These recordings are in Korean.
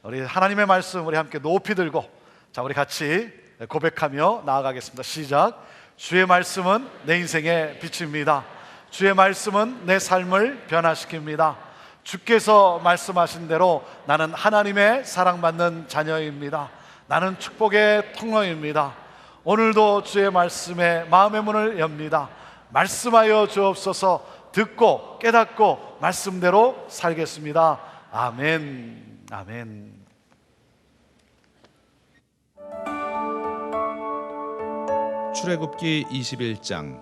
우리 하나님의 말씀 우리 함께 높이 들고, 자, 우리 같이 고백하며 나아가겠습니다. 시작. 주의 말씀은 내 인생의 빛입니다. 주의 말씀은 내 삶을 변화시킵니다. 주께서 말씀하신 대로 나는 하나님의 사랑받는 자녀입니다. 나는 축복의 통로입니다. 오늘도 주의 말씀에 마음의 문을 엽니다. 말씀하여 주옵소서. 듣고 깨닫고 말씀대로 살겠습니다. 아멘. 아멘. 출애굽기 21장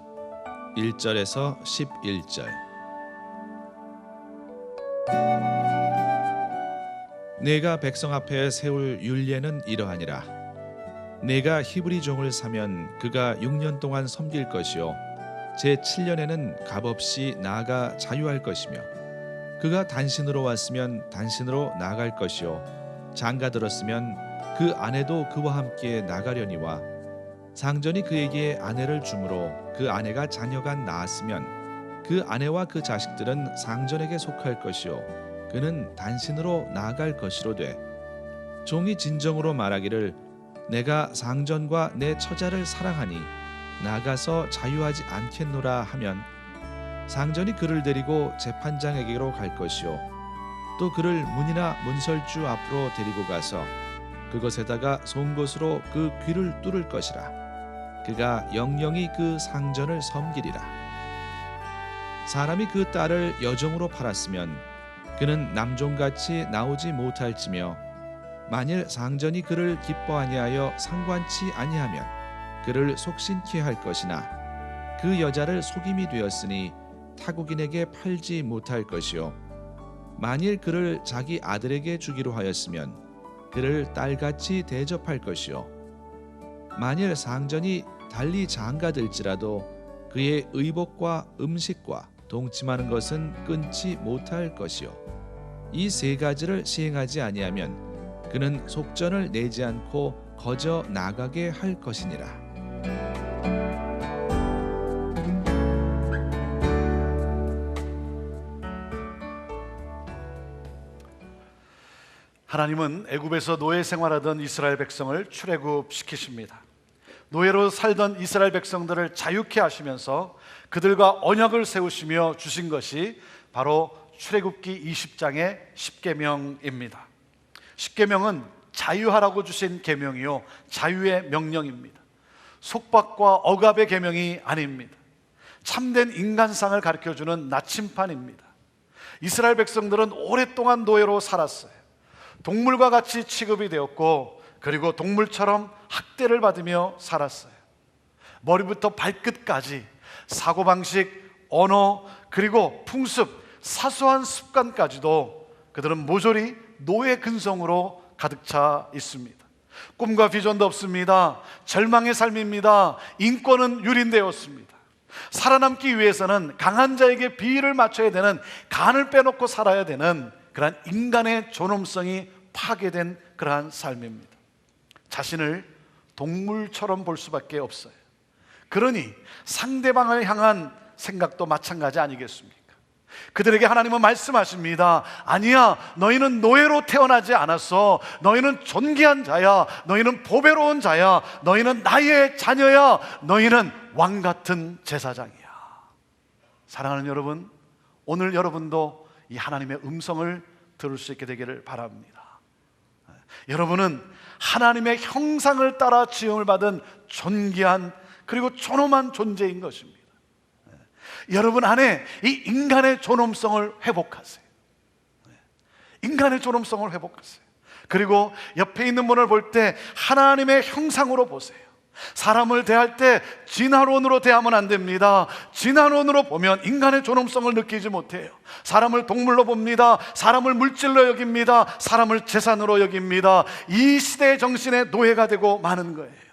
1절에서 11절. 내가 백성 앞에 세울 율례는 이러하니라. 내가 히브리 종을 사면 그가 6년 동안 섬길 것이요 제7년에는 값없이 나아가 자유할 것이며, 그가 단신으로 왔으면 단신으로 나아갈 것이요 장가 들었으면 그 아내도 그와 함께 나가려니와, 상전이 그에게 아내를 주므로 그 아내가 자녀가 낳았으면 그 아내와 그 자식들은 상전에게 속할 것이요 그는 단신으로 나아갈 것이로되, 종이 진정으로 말하기를 내가 상전과 내 처자를 사랑하니 나가서 자유하지 않겠노라 하면, 상전이 그를 데리고 재판장에게로 갈 것이요 또 그를 문이나 문설주 앞으로 데리고 가서 그것에다가 송곳으로 그 귀를 뚫을 것이라. 그가 영영이 그 상전을 섬기리라. 사람이 그 딸을 여종으로 팔았으면 그는 남종같이 나오지 못할지며, 만일 상전이 그를 기뻐 아니하여 상관치 아니하면 그를 속신케 할 것이나, 그 여자를 속임이 되었으니 타국인에게 팔지 못할 것이요 만일 그를 자기 아들에게 주기로 하였으면 그를 딸같이 대접할 것이요 만일 상전이 달리 장가들지라도 그의 의복과 음식과 동침하는 것은 끊지 못할 것이요 이 세 가지를 시행하지 아니하면 그는 속전을 내지 않고 거저 나가게 할 것이니라. 하나님은 애굽에서 노예 생활하던 이스라엘 백성을 출애굽시키십니다. 노예로 살던 이스라엘 백성들을 자유케 하시면서 그들과 언약을 세우시며 주신 것이 바로 출애굽기 20장의 십계명입니다. 십계명은 자유하라고 주신 계명이요 자유의 명령입니다. 속박과 억압의 계명이 아닙니다. 참된 인간상을 가르쳐주는 나침판입니다. 이스라엘 백성들은 오랫동안 노예로 살았어요. 동물과 같이 취급이 되었고, 그리고 동물처럼 학대를 받으며 살았어요. 머리부터 발끝까지 사고방식, 언어, 그리고 풍습, 사소한 습관까지도 그들은 모조리 노예 근성으로 가득 차 있습니다. 꿈과 비전도 없습니다. 절망의 삶입니다. 인권은 유린되었습니다. 살아남기 위해서는 강한 자에게 비위를 맞춰야 되는, 간을 빼놓고 살아야 되는 그러한 인간의 존엄성이 파괴된 그러한 삶입니다. 자신을 동물처럼 볼 수밖에 없어요. 그러니 상대방을 향한 생각도 마찬가지 아니겠습니까? 그들에게 하나님은 말씀하십니다. 아니야, 너희는 노예로 태어나지 않았어. 너희는 존귀한 자야. 너희는 보배로운 자야. 너희는 나의 자녀야. 너희는 왕같은 제사장이야. 사랑하는 여러분, 오늘 여러분도 이 하나님의 음성을 들을 수 있게 되기를 바랍니다. 여러분은 하나님의 형상을 따라 지음을 받은 존귀한 그리고 존엄한 존재인 것입니다. 여러분 안에 이 인간의 존엄성을 회복하세요. 인간의 존엄성을 회복하세요. 그리고 옆에 있는 분을 볼 때 하나님의 형상으로 보세요. 사람을 대할 때 진화론으로 대하면 안 됩니다. 진화론으로 보면 인간의 존엄성을 느끼지 못해요. 사람을 동물로 봅니다. 사람을 물질로 여깁니다. 사람을 재산으로 여깁니다. 이 시대의 정신의 노예가 되고 마는 거예요.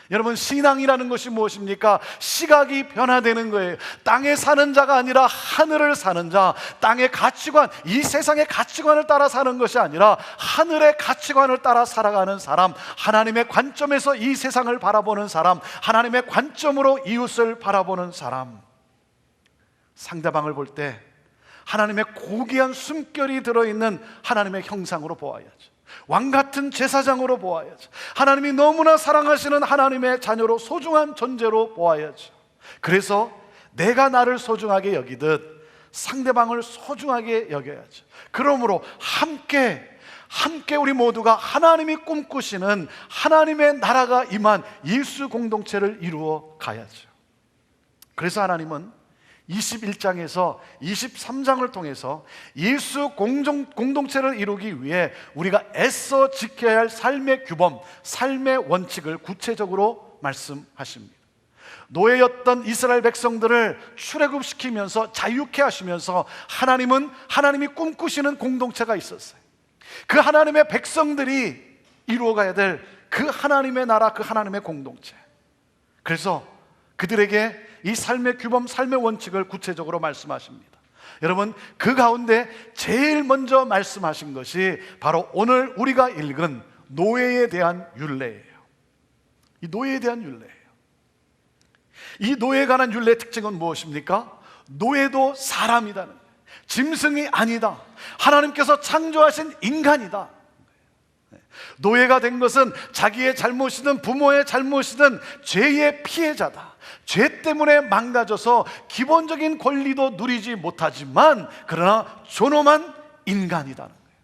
여러분, 신앙이라는 것이 무엇입니까? 시각이 변화되는 거예요. 땅에 사는 자가 아니라 하늘을 사는 자, 땅의 가치관, 이 세상의 가치관을 따라 사는 것이 아니라 하늘의 가치관을 따라 살아가는 사람, 하나님의 관점에서 이 세상을 바라보는 사람, 하나님의 관점으로 이웃을 바라보는 사람. 상대방을 볼 때 하나님의 고귀한 숨결이 들어있는 하나님의 형상으로 보아야죠. 왕 같은 제사장으로 보아야죠. 하나님이 너무나 사랑하시는 하나님의 자녀로 소중한 존재로 보아야죠. 그래서 내가 나를 소중하게 여기듯 상대방을 소중하게 여겨야죠. 그러므로 함께 우리 모두가 하나님이 꿈꾸시는 하나님의 나라가 임한 예수 공동체를 이루어 가야죠. 그래서 하나님은 21장에서 23장을 통해서 예수 공동체를 이루기 위해 우리가 애써 지켜야 할 삶의 규범, 삶의 원칙을 구체적으로 말씀하십니다. 노예였던 이스라엘 백성들을 출애굽시키면서 자유케 하시면서 하나님이 꿈꾸시는 공동체가 있었어요. 그 하나님의 백성들이 이루어가야 될 그 하나님의 나라, 그 하나님의 공동체. 그래서 그들에게 이 삶의 규범, 삶의 원칙을 구체적으로 말씀하십니다. 여러분, 그 가운데 제일 먼저 말씀하신 것이 바로 오늘 우리가 읽은 노예에 대한 율례예요. 이 노예에 대한 율례예요. 이 노예에 관한 율례의 특징은 무엇입니까? 노예도 사람이다는 거예요. 짐승이 아니다. 하나님께서 창조하신 인간이다. 노예가 된 것은 자기의 잘못이든 부모의 잘못이든 죄의 피해자다. 죄 때문에 망가져서 기본적인 권리도 누리지 못하지만 그러나 존엄한 인간이다는 거예요.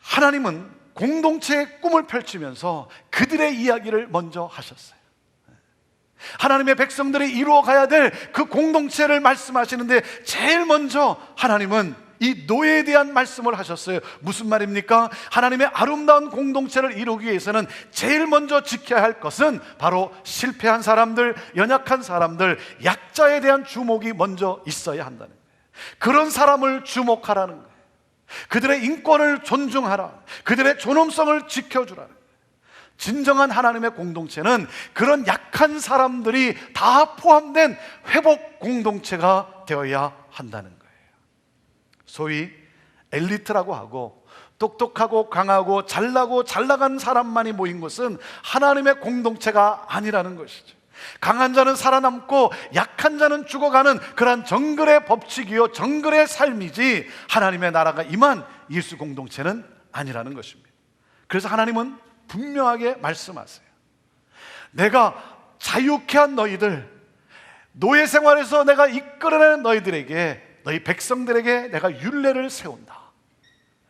하나님은 공동체의 꿈을 펼치면서 그들의 이야기를 먼저 하셨어요. 하나님의 백성들이 이루어가야 될 그 공동체를 말씀하시는데 제일 먼저 하나님은 이 노예에 대한 말씀을 하셨어요. 무슨 말입니까? 하나님의 아름다운 공동체를 이루기 위해서는 제일 먼저 지켜야 할 것은 바로 실패한 사람들, 연약한 사람들, 약자에 대한 주목이 먼저 있어야 한다는 거예요. 그런 사람을 주목하라는 거예요. 그들의 인권을 존중하라. 그들의 존엄성을 지켜주라는 거예요. 진정한 하나님의 공동체는 그런 약한 사람들이 다 포함된 회복 공동체가 되어야 한다는 거예요. 소위 엘리트라고 하고 똑똑하고 강하고 잘나고 잘나간 사람만이 모인 것은 하나님의 공동체가 아니라는 것이죠. 강한 자는 살아남고 약한 자는 죽어가는 그러한 정글의 법칙이요 정글의 삶이지 하나님의 나라가 임한 예수 공동체는 아니라는 것입니다. 그래서 하나님은 분명하게 말씀하세요. 내가 자유케 한 너희들, 노예 생활에서 내가 이끌어내는 너희 백성들에게 내가 율례를 세운다.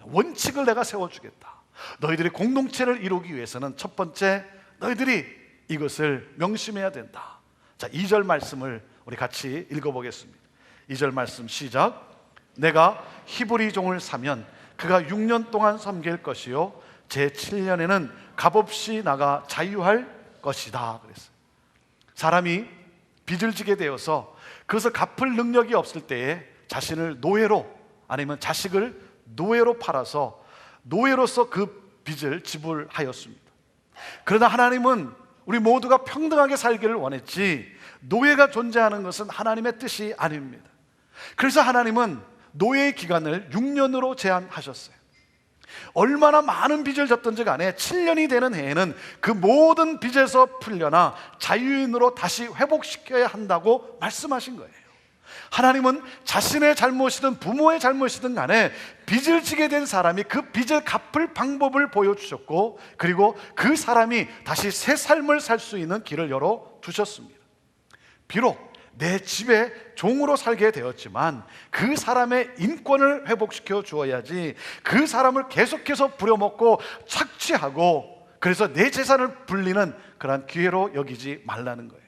원칙을 내가 세워주겠다. 너희들이 공동체를 이루기 위해서는 첫 번째 너희들이 이것을 명심해야 된다. 자, 2절 말씀을 우리 같이 읽어보겠습니다. 2절 말씀 시작. 내가 히브리 종을 사면 그가 6년 동안 섬길 것이요 제 7년에는 값없이 나가 자유할 것이다 그랬어요. 사람이 빚을 지게 되어서 그것을 갚을 능력이 없을 때에 자신을 노예로 아니면 자식을 노예로 팔아서 노예로서 그 빚을 지불하였습니다. 그러나 하나님은 우리 모두가 평등하게 살기를 원했지 노예가 존재하는 것은 하나님의 뜻이 아닙니다. 그래서 하나님은 노예의 기간을 6년으로 제한하셨어요. 얼마나 많은 빚을 졌든지 간에 7년이 되는 해에는 그 모든 빚에서 풀려나 자유인으로 다시 회복시켜야 한다고 말씀하신 거예요. 하나님은 자신의 잘못이든 부모의 잘못이든 간에 빚을 지게 된 사람이 그 빚을 갚을 방법을 보여주셨고 그리고 그 사람이 다시 새 삶을 살 수 있는 길을 열어두셨습니다. 비록 내 집에 종으로 살게 되었지만 그 사람의 인권을 회복시켜 주어야지 그 사람을 계속해서 부려먹고 착취하고 그래서 내 재산을 불리는 그러한 기회로 여기지 말라는 거예요.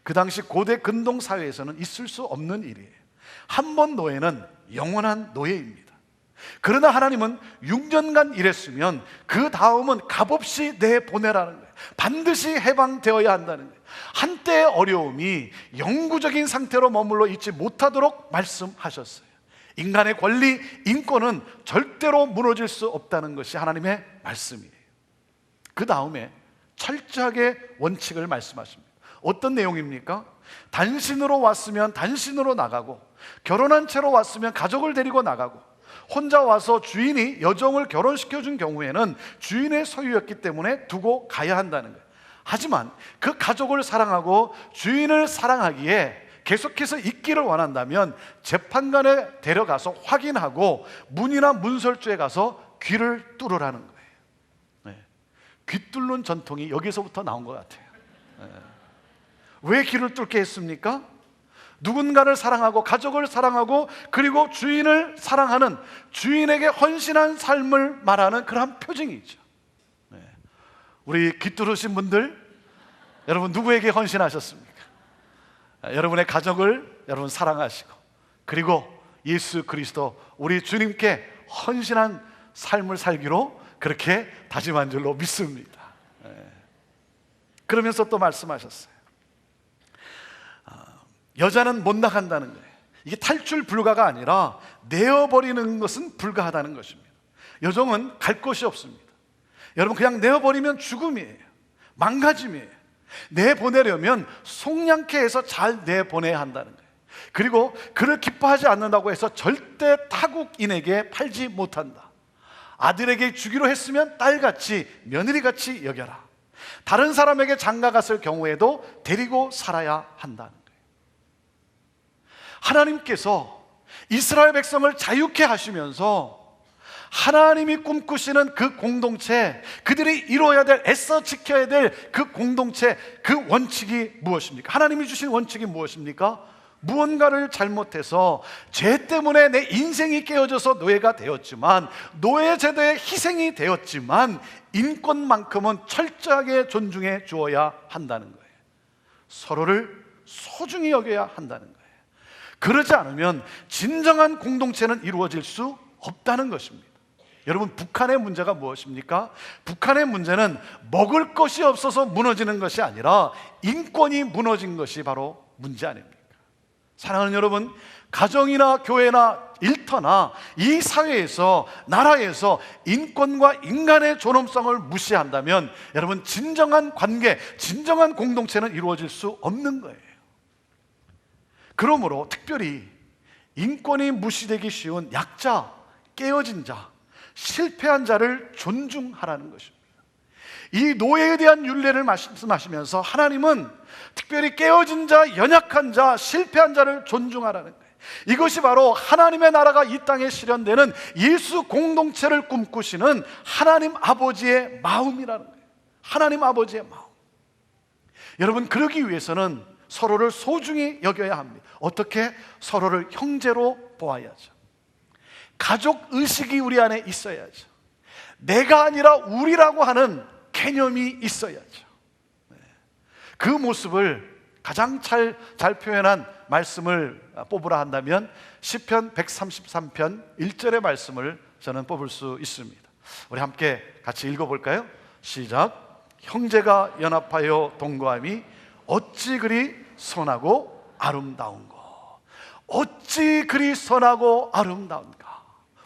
그 당시 고대 근동 사회에서는 있을 수 없는 일이에요. 한 번 노예는 영원한 노예입니다. 그러나 하나님은 6년간 일했으면 그 다음은 값없이 내보내라는 거예요. 반드시 해방되어야 한다는 거예요. 한때의 어려움이 영구적인 상태로 머물러 있지 못하도록 말씀하셨어요. 인간의 권리, 인권은 절대로 무너질 수 없다는 것이 하나님의 말씀이에요. 그 다음에 철저하게 원칙을 말씀하십니다. 어떤 내용입니까? 단신으로 왔으면 단신으로 나가고 결혼한 채로 왔으면 가족을 데리고 나가고 혼자 와서 주인이 여종을 결혼시켜준 경우에는 주인의 소유였기 때문에 두고 가야 한다는 거예요. 하지만 그 가족을 사랑하고 주인을 사랑하기에 계속해서 있기를 원한다면 재판관에 데려가서 확인하고 문이나 문설주에 가서 귀를 뚫으라는 거예요. 네. 귀 뚫는 전통이 여기서부터 나온 것 같아요. 네. 왜 귀를 뚫게 했습니까? 누군가를 사랑하고 가족을 사랑하고 그리고 주인을 사랑하는, 주인에게 헌신한 삶을 말하는 그러한 표징이죠. 네. 우리 귀 뚫으신 분들, 여러분 누구에게 헌신하셨습니까? 여러분의 가족을 여러분 사랑하시고 그리고 예수 그리스도 우리 주님께 헌신한 삶을 살기로 그렇게 다짐한 줄로 믿습니다. 그러면서 또 말씀하셨어요. 여자는 못 나간다는 거예요. 이게 탈출 불가가 아니라 내어버리는 것은 불가하다는 것입니다. 여종은 갈 곳이 없습니다. 여러분 그냥 내어버리면 죽음이에요. 망가짐이에요. 내보내려면 속량케 해서 잘 내보내야 한다는 거예요. 그리고 그를 기뻐하지 않는다고 해서 절대 타국인에게 팔지 못한다. 아들에게 주기로 했으면 딸같이 며느리같이 여겨라. 다른 사람에게 장가갔을 경우에도 데리고 살아야 한다는 거예요. 하나님께서 이스라엘 백성을 자유케 하시면서 하나님이 꿈꾸시는 그 공동체, 그들이 이루어야 될, 애써 지켜야 될 그 공동체, 그 원칙이 무엇입니까? 하나님이 주신 원칙이 무엇입니까? 무언가를 잘못해서 죄 때문에 내 인생이 깨어져서 노예가 되었지만, 노예 제도의 희생이 되었지만 인권만큼은 철저하게 존중해 주어야 한다는 거예요. 서로를 소중히 여겨야 한다는 거예요. 그러지 않으면 진정한 공동체는 이루어질 수 없다는 것입니다. 여러분 북한의 문제가 무엇입니까? 북한의 문제는 먹을 것이 없어서 무너지는 것이 아니라 인권이 무너진 것이 바로 문제 아닙니까? 사랑하는 여러분, 가정이나 교회나 일터나 이 사회에서, 나라에서 인권과 인간의 존엄성을 무시한다면 여러분 진정한 관계, 진정한 공동체는 이루어질 수 없는 거예요. 그러므로 특별히 인권이 무시되기 쉬운 약자, 깨어진 자, 실패한 자를 존중하라는 것입니다. 이 노예에 대한 율례를 말씀하시면서 하나님은 특별히 깨어진 자, 연약한 자, 실패한 자를 존중하라는 거예요. 이것이 바로 하나님의 나라가 이 땅에 실현되는 예수 공동체를 꿈꾸시는 하나님 아버지의 마음이라는 거예요. 하나님 아버지의 마음. 여러분 그러기 위해서는 서로를 소중히 여겨야 합니다. 어떻게? 서로를 형제로 보아야죠. 가족 의식이 우리 안에 있어야죠. 내가 아니라 우리라고 하는 개념이 있어야죠. 그 모습을 가장 잘 표현한 말씀을 뽑으라 한다면 시편 133편 1절의 말씀을 저는 뽑을 수 있습니다. 우리 함께 같이 읽어볼까요? 시작. 형제가 연합하여 동거함이 어찌 그리 선하고 아름다운고. 어찌 그리 선하고 아름다운가.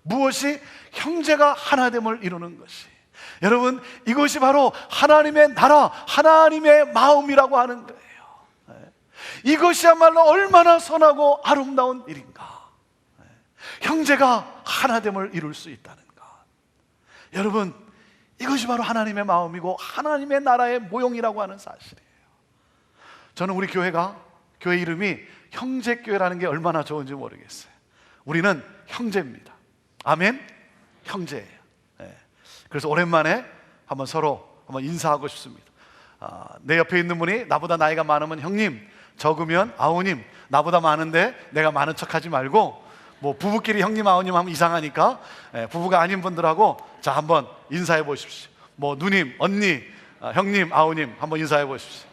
무엇이? 형제가 하나됨을 이루는 것이. 여러분 이것이 바로 하나님의 나라, 하나님의 마음이라고 하는 거예요. 이것이야말로 얼마나 선하고 아름다운 일인가. 형제가 하나됨을 이룰 수 있다는 것. 여러분 이것이 바로 하나님의 마음이고 하나님의 나라의 모형이라고 하는 사실이에요. 저는 우리 교회가, 교회 이름이 형제교회라는 게 얼마나 좋은지 모르겠어요. 우리는 형제입니다. 아멘? 형제예요. 그래서 오랜만에 한번 서로 한번 인사하고 싶습니다. 내 옆에 있는 분이 나보다 나이가 많으면 형님, 적으면 아우님, 나보다 많은데 내가 많은 척하지 말고, 뭐 부부끼리 형님 아우님 하면 이상하니까 부부가 아닌 분들하고 자 한번 인사해 보십시오. 뭐 누님, 언니, 형님, 아우님 한번 인사해 보십시오.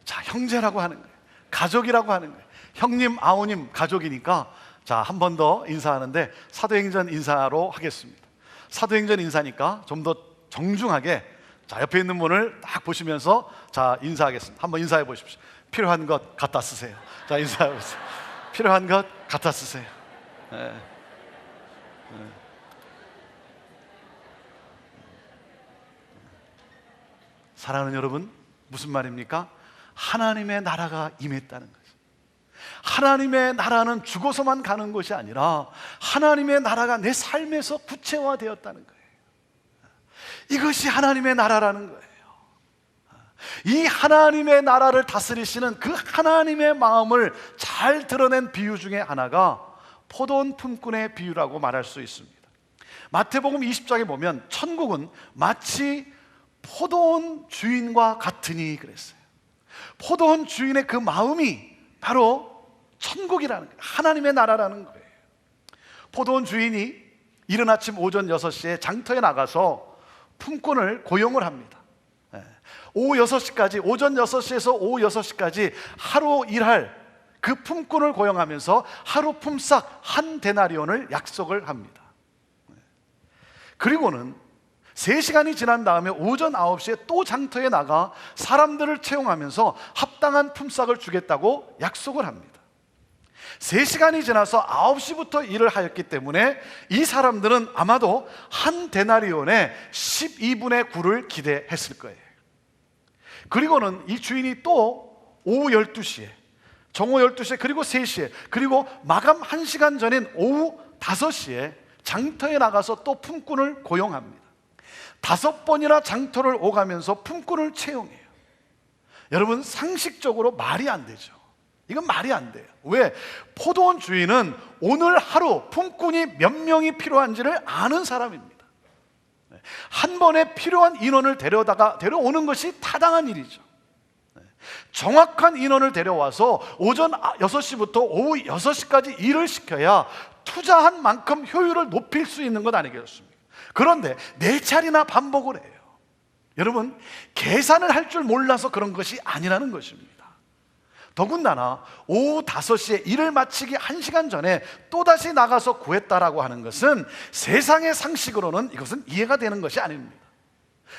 자, 형제라고 하는 거예요. 가족이라고 하는 거예요. 형님, 아우님, 가족이니까 자, 한 번 더 인사하는데 사도행전 인사로 하겠습니다. 사도행전 인사니까 좀 더 정중하게, 자, 옆에 있는 분을 딱 보시면서 자, 인사하겠습니다. 한번 인사해 보십시오. 필요한 것 갖다 쓰세요. 자, 인사해 보세요. 필요한 것 갖다 쓰세요. 사랑하는 여러분, 무슨 말입니까? 하나님의 나라가 임했다는 거죠. 하나님의 나라는 죽어서만 가는 것이 아니라 하나님의 나라가 내 삶에서 구체화되었다는 거예요. 이것이 하나님의 나라라는 거예요. 이 하나님의 나라를 다스리시는 그 하나님의 마음을 잘 드러낸 비유 중에 하나가 포도원 품꾼의 비유라고 말할 수 있습니다. 마태복음 20장에 보면 천국은 마치 포도원 주인과 같으니 그랬어요. 포도원 주인의 그 마음이 바로 천국이라는 거예요. 하나님의 나라라는 거예요. 포도원 주인이 이른 아침 오전 6시에 장터에 나가서 품꾼을 고용을 합니다. 오후 6시까지, 오전 6시에서 오후 6시까지 하루 일할 그 품꾼을 고용하면서 하루 품삯 한 데나리온을 약속을 합니다. 그리고는 3시간이 지난 다음에 오전 9시에 또 장터에 나가 사람들을 채용하면서 합당한 품삯을 주겠다고 약속을 합니다. 3시간이 지나서 9시부터 일을 하였기 때문에 이 사람들은 아마도 한 데나리온에 12분의 9를 기대했을 거예요. 그리고는 이 주인이 또 오후 12시에, 정오 12시에, 그리고 3시에, 그리고 마감 1시간 전인 오후 5시에 장터에 나가서 또 품꾼을 고용합니다. 5번이나 장터를 오가면서 품꾼을 채용해요. 여러분, 상식적으로 말이 안 되죠. 이건 말이 안 돼요. 왜? 포도원 주인은 오늘 하루 품꾼이 몇 명이 필요한지를 아는 사람입니다. 한 번에 필요한 인원을 데려오는 것이 타당한 일이죠. 정확한 인원을 데려와서 오전 6시부터 오후 6시까지 일을 시켜야 투자한 만큼 효율을 높일 수 있는 것 아니겠습니까? 그런데 4차례나 반복을 해요. 여러분, 계산을 할 줄 몰라서 그런 것이 아니라는 것입니다. 더군다나 오후 5시에 일을 마치기 1시간 전에 또다시 나가서 구했다라고 하는 것은 세상의 상식으로는 이것은 이해가 되는 것이 아닙니다.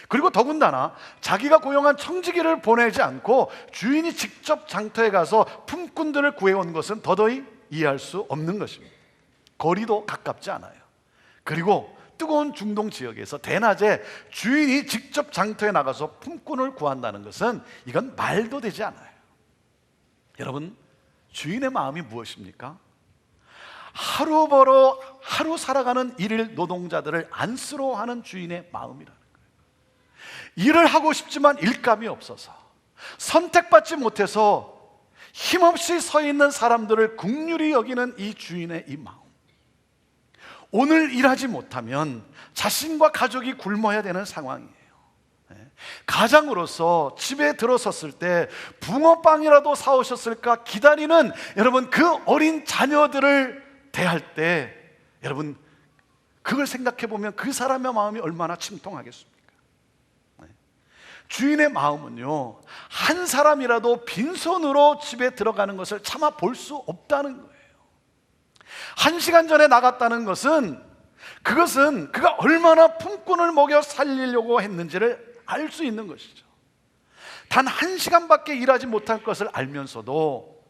그리고 더군다나 자기가 고용한 청지기를 보내지 않고 주인이 직접 장터에 가서 품꾼들을 구해온 것은 더더욱 이해할 수 없는 것입니다. 거리도 가깝지 않아요. 그리고 뜨거운 중동 지역에서 대낮에 주인이 직접 장터에 나가서 품꾼을 구한다는 것은 이건 말도 되지 않아요. 여러분, 주인의 마음이 무엇입니까? 하루 벌어 하루 살아가는 일일 노동자들을 안쓰러워하는 주인의 마음이라는 거예요. 일을 하고 싶지만 일감이 없어서, 선택받지 못해서 힘없이 서 있는 사람들을 긍휼히 여기는 이 주인의 이 마음. 오늘 일하지 못하면 자신과 가족이 굶어야 되는 상황이에요. 가장으로서 집에 들어섰을 때 붕어빵이라도 사오셨을까 기다리는 여러분, 그 어린 자녀들을 대할 때 여러분, 그걸 생각해 보면 그 사람의 마음이 얼마나 침통하겠습니까? 주인의 마음은요, 한 사람이라도 빈손으로 집에 들어가는 것을 차마 볼 수 없다는 거예요. 1시간 전에 나갔다는 것은 그것은 그가 얼마나 품꾼을 먹여 살리려고 했는지를 알 수 있는 것이죠. 단 1시간밖에 일하지 못할 것을 알면서도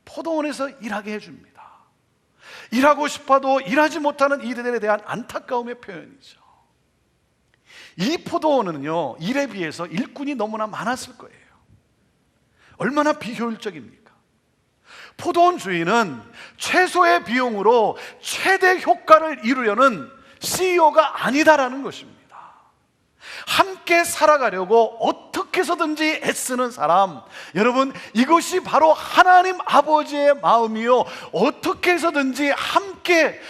포도원에서 일하게 해줍니다. 일하고 싶어도 일하지 못하는 이들에 대한 안타까움의 표현이죠. 이 포도원은요, 일에 비해서 일꾼이 너무나 많았을 거예요. 얼마나 비효율적입니까? 포도원 주인은 최소의 비용으로 최대 효과를 이루려는 CEO가 아니다라는 것입니다. 함께 살아가려고 어떻게 해서든지 애쓰는 사람, 여러분, 이것이 바로 하나님 아버지의 마음이요, 어떻게 해서든지 함께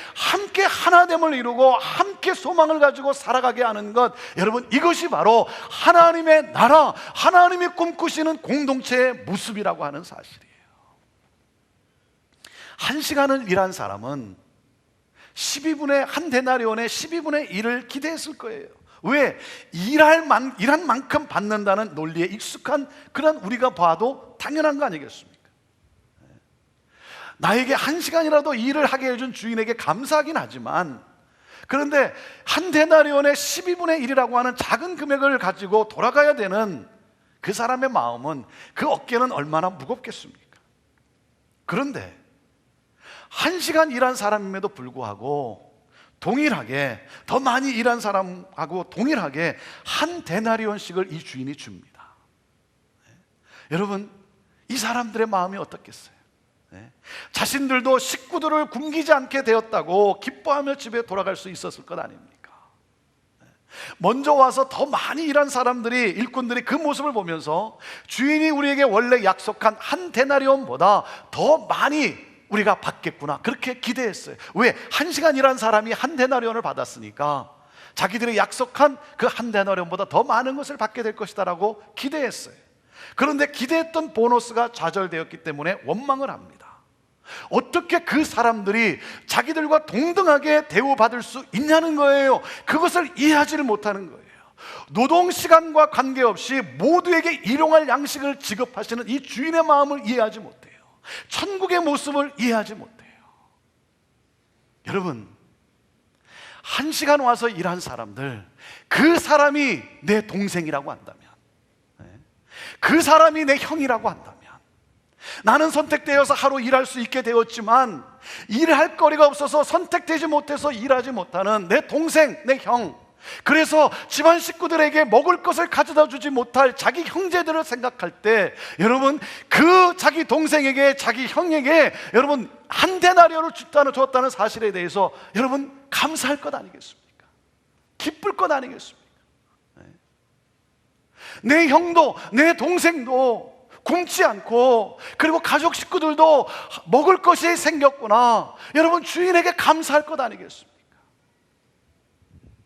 하나됨을 이루고 함께 소망을 가지고 살아가게 하는 것, 여러분, 이것이 바로 하나님의 나라, 하나님이 꿈꾸시는 공동체의 모습이라고 하는 사실이에요. 1시간을 일한 사람은 12분의 한 데나리온의 12분의 1을 기대했을 거예요. 왜? 일한 만큼 받는다는 논리에 익숙한 그런 우리가 봐도 당연한 거 아니겠습니까? 나에게 1시간이라도 일을 하게 해준 주인에게 감사하긴 하지만, 그런데 한 데나리온의 12분의 1이라고 하는 작은 금액을 가지고 돌아가야 되는 그 사람의 마음은, 그 어깨는 얼마나 무겁겠습니까? 그런데 1시간 일한 사람임에도 불구하고 동일하게, 더 많이 일한 사람하고 동일하게 한 데나리온씩을 이 주인이 줍니다. 여러분, 이 사람들의 마음이 어떻겠어요? 자신들도 식구들을 굶기지 않게 되었다고 기뻐하며 집에 돌아갈 수 있었을 것 아닙니까? 먼저 와서 더 많이 일한 사람들이, 일꾼들이 그 모습을 보면서 주인이 우리에게 원래 약속한 한 데나리온보다 더 많이 우리가 받겠구나, 그렇게 기대했어요. 왜? 1시간 일한 사람이 한 데나리온을 받았으니까 자기들이 약속한 그 한 데나리온보다 더 많은 것을 받게 될 것이다라고 기대했어요. 그런데 기대했던 보너스가 좌절되었기 때문에 원망을 합니다. 어떻게 그 사람들이 자기들과 동등하게 대우받을 수 있냐는 거예요. 그것을 이해하지를 못하는 거예요. 노동시간과 관계없이 모두에게 일용할 양식을 지급하시는 이 주인의 마음을 이해하지 못해요. 천국의 모습을 이해하지 못해요. 여러분, 1시간 와서 일한 사람들, 그 사람이 내 동생이라고 한다면, 그 사람이 내 형이라고 한다면, 나는 선택되어서 하루 일할 수 있게 되었지만 일할 거리가 없어서 선택되지 못해서 일하지 못하는 내 동생, 내 형, 그래서 집안 식구들에게 먹을 것을 가져다 주지 못할 자기 형제들을 생각할 때, 여러분, 그 자기 동생에게, 자기 형에게 여러분 한 데나리온을 줬다는 사실에 대해서 여러분 감사할 것 아니겠습니까? 기쁠 것 아니겠습니까? 내 형도 내 동생도 굶지 않고, 그리고 가족 식구들도 먹을 것이 생겼구나, 여러분 주인에게 감사할 것 아니겠습니까?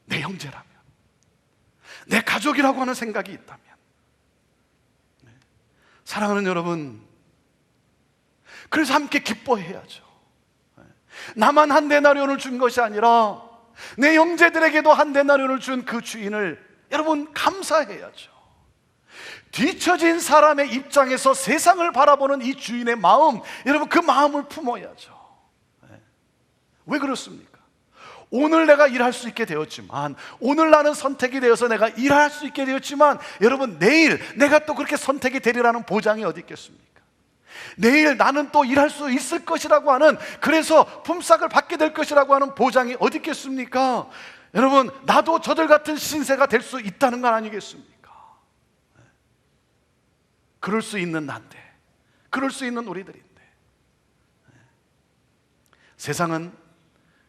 내 형제라면, 내 가족이라고 하는 생각이 있다면. 사랑하는 여러분, 그래서 함께 기뻐해야죠. 나만 한 데나리온을 준 것이 아니라 내 형제들에게도 한 데나리온을 준 그 주인을 여러분 감사해야죠. 뒤처진 사람의 입장에서 세상을 바라보는 이 주인의 마음, 여러분 그 마음을 품어야죠. 왜 그렇습니까? 오늘 내가 일할 수 있게 되었지만, 오늘 나는 선택이 되어서 내가 일할 수 있게 되었지만, 여러분 내일 내가 또 그렇게 선택이 되리라는 보장이 어디 있겠습니까? 내일 나는 또 일할 수 있을 것이라고 하는, 그래서 품삯을 받게 될 것이라고 하는 보장이 어디 있겠습니까? 여러분, 나도 저들 같은 신세가 될 수 있다는 건 아니겠습니까? 그럴 수 있는 난데, 그럴 수 있는 우리들인데, 세상은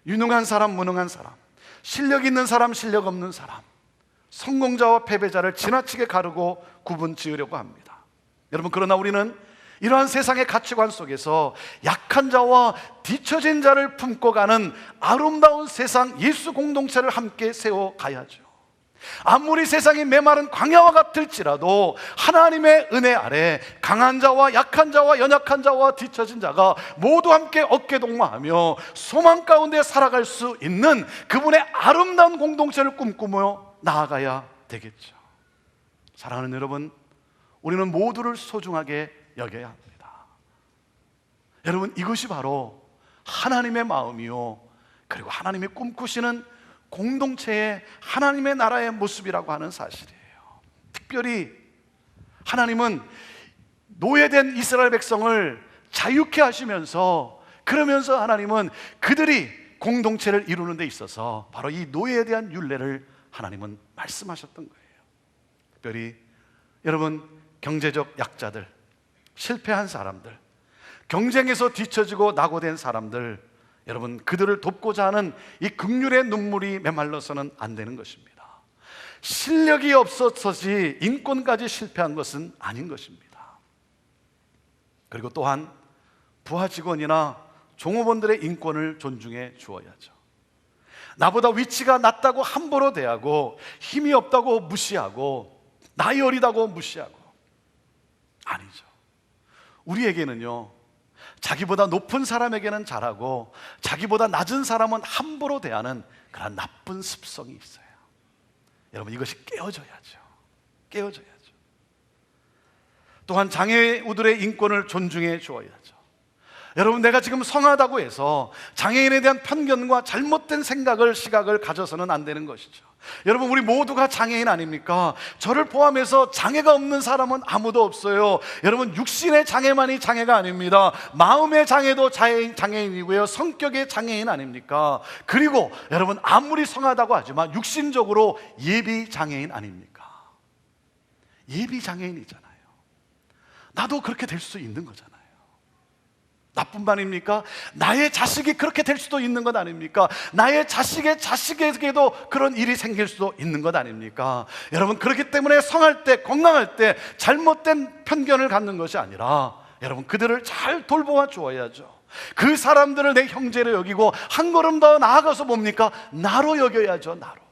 유능한 사람, 무능한 사람, 실력 있는 사람, 실력 없는 사람, 성공자와 패배자를 지나치게 가르고 구분 지으려고 합니다. 여러분, 그러나 우리는 이러한 세상의 가치관 속에서 약한 자와 뒤처진 자를 품고 가는 아름다운 세상 예수 공동체를 함께 세워가야죠. 아무리 세상이 메마른 광야와 같을지라도 하나님의 은혜 아래 강한 자와 약한 자와 연약한 자와 뒤처진 자가 모두 함께 어깨동무하며 소망 가운데 살아갈 수 있는 그분의 아름다운 공동체를 꿈꾸며 나아가야 되겠죠. 사랑하는 여러분, 우리는 모두를 소중하게 여겨야 합니다. 여러분, 이것이 바로 하나님의 마음이요, 그리고 하나님이 꿈꾸시는 공동체의 하나님의 나라의 모습이라고 하는 사실이에요. 특별히 하나님은 노예된 이스라엘 백성을 자유케 하시면서, 그러면서 하나님은 그들이 공동체를 이루는 데 있어서 바로 이 노예에 대한 율례를 하나님은 말씀하셨던 거예요. 특별히 여러분, 경제적 약자들, 실패한 사람들, 경쟁에서 뒤처지고 낙오된 사람들, 여러분 그들을 돕고자 하는 이 긍휼의 눈물이 메말라서는 안 되는 것입니다. 실력이 없어서지 인권까지 실패한 것은 아닌 것입니다. 그리고 또한 부하 직원이나 종업원들의 인권을 존중해 주어야죠. 나보다 위치가 낮다고 함부로 대하고 힘이 없다고 무시하고 나이 어리다고 무시하고, 아니죠. 우리에게는요, 자기보다 높은 사람에게는 잘하고 자기보다 낮은 사람은 함부로 대하는 그런 나쁜 습성이 있어요. 여러분, 이것이 깨어져야죠. 깨어져야죠. 또한 장애우들의 인권을 존중해 주어야죠. 여러분, 내가 지금 성하다고 해서 장애인에 대한 편견과 잘못된 시각을 가져서는 안 되는 것이죠. 여러분, 우리 모두가 장애인 아닙니까? 저를 포함해서 장애가 없는 사람은 아무도 없어요. 여러분, 육신의 장애만이 장애가 아닙니다. 마음의 장애도 장애인이고요, 성격의 장애인 아닙니까? 그리고 여러분, 아무리 성하다고 하지만 육신적으로 예비 장애인 아닙니까? 예비 장애인이잖아요. 나도 그렇게 될 수 있는 거잖아요. 나뿐만입니까? 나의 자식이 그렇게 될 수도 있는 것 아닙니까? 나의 자식의 자식에게도 그런 일이 생길 수도 있는 것 아닙니까? 여러분, 그렇기 때문에 성할 때, 건강할 때 잘못된 편견을 갖는 것이 아니라 여러분, 그들을 잘 돌보아 주어야죠. 그 사람들을 내 형제로 여기고 한 걸음 더 나아가서 뭡니까? 나로 여겨야죠. 나로.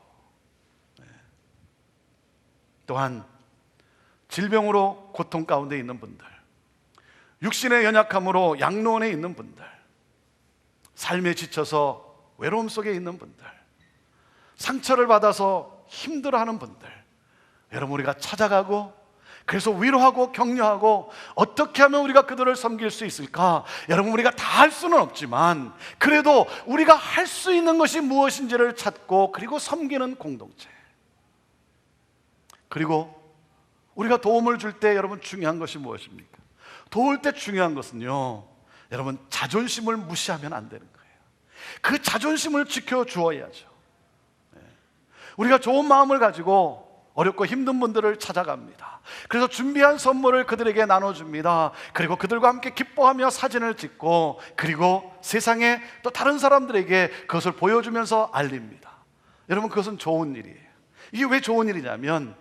또한 질병으로 고통 가운데 있는 분들, 육신의 연약함으로 양로원에 있는 분들, 삶에 지쳐서 외로움 속에 있는 분들, 상처를 받아서 힘들어하는 분들, 여러분, 우리가 찾아가고 그래서 위로하고 격려하고 어떻게 하면 우리가 그들을 섬길 수 있을까? 여러분, 우리가 다 할 수는 없지만 그래도 우리가 할 수 있는 것이 무엇인지를 찾고 그리고 섬기는 공동체. 그리고 우리가 도움을 줄 때 여러분, 중요한 것이 무엇입니까? 도울 때 중요한 것은요, 여러분, 자존심을 무시하면 안 되는 거예요. 그 자존심을 지켜주어야죠. 우리가 좋은 마음을 가지고 어렵고 힘든 분들을 찾아갑니다. 그래서 준비한 선물을 그들에게 나눠줍니다. 그리고 그들과 함께 기뻐하며 사진을 찍고 그리고 세상에 또 다른 사람들에게 그것을 보여주면서 알립니다. 여러분, 그것은 좋은 일이에요. 이게 왜 좋은 일이냐면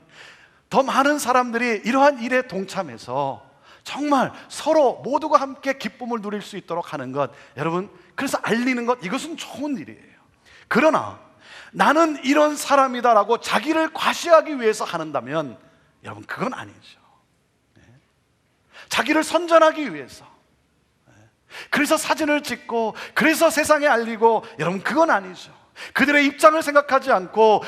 더 많은 사람들이 이러한 일에 동참해서 정말 서로 모두가 함께 기쁨을 누릴 수 있도록 하는 것, 여러분, 그래서 알리는 것, 이것은 좋은 일이에요. 그러나 나는 이런 사람이다라고 자기를 과시하기 위해서 한다면 여러분, 그건 아니죠. 자기를 선전하기 위해서, 그래서 사진을 찍고 그래서 세상에 알리고, 여러분, 그건 아니죠. 그들의 입장을 생각하지 않고